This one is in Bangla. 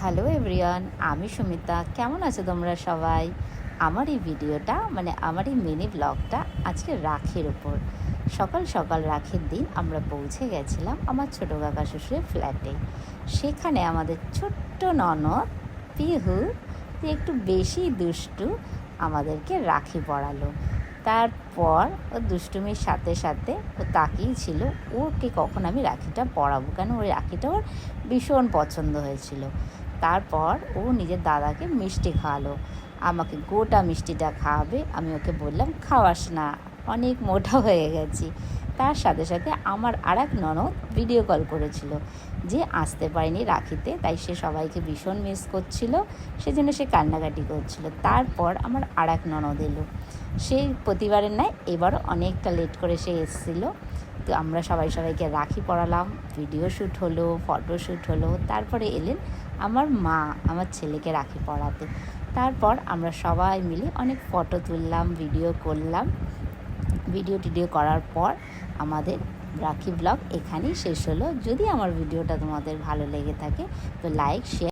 হ্যালো এভরিওয়ান, আমি সুমিতা। কেমন আছো তোমরা সবাই? আমার এই ভিডিওটা আমার এই মিনি ব্লগটা আজকে রাখির ওপর। সকাল সকাল রাখির দিন আমরা পৌঁছে গেছিলাম আমার ছোটো কাকা শ্বশুরের ফ্ল্যাটে। সেখানে আমাদের ছোট্ট ননদ পিহু, যে একটু বেশি দুষ্টু, আমাদেরকে রাখি পরালো। তারপর ও দুষ্টুমির সাথে সাথে ও তাকিয়েই ছিল ওকে কখন আমি রাখিটা পরাবো, কেন ওই রাখিটা ওর ভীষণ পছন্দ হয়েছিল। তারপর ও নিজের দাদাকে মিষ্টি খাওয়ালো, আমাকে গোটা মিষ্টিটা খাওয়াবে। আমি ওকে বললাম খাওয়াস না, অনেক মোটা হয়ে গেছি। তার সাথে সাথে আমার আর এক ননদ ভিডিও কল করেছিল, যে আসতে পারেনি রাখিতে, তাই সে সবাইকে ভীষণ মিস করছিল, সেজন্য সে কান্নাকাটি করছিল। তারপর আমার আর এক ননদ এলো, সেই প্রতিবারের নয় এবারও অনেকটা লেট করে সে এসেছিলো। তো আমরা সবাইকে রাখি পরালাম, ভিডিও শ্যুট হলো, ফটো শ্যুট হলো। তারপরে এলেন আমার মা আমার ছেলেকে রাখি পরাতে। তারপর আমরা সবাই মিলে অনেক ফটো তুললাম, ভিডিও করলাম। ভিডিও করার পর আমাদের রাখি ব্লগ এখানেই শেষ হলো। যদি আমার ভিডিওটা তোমাদের ভালো লেগে থাকে তো লাইক, শেয়ার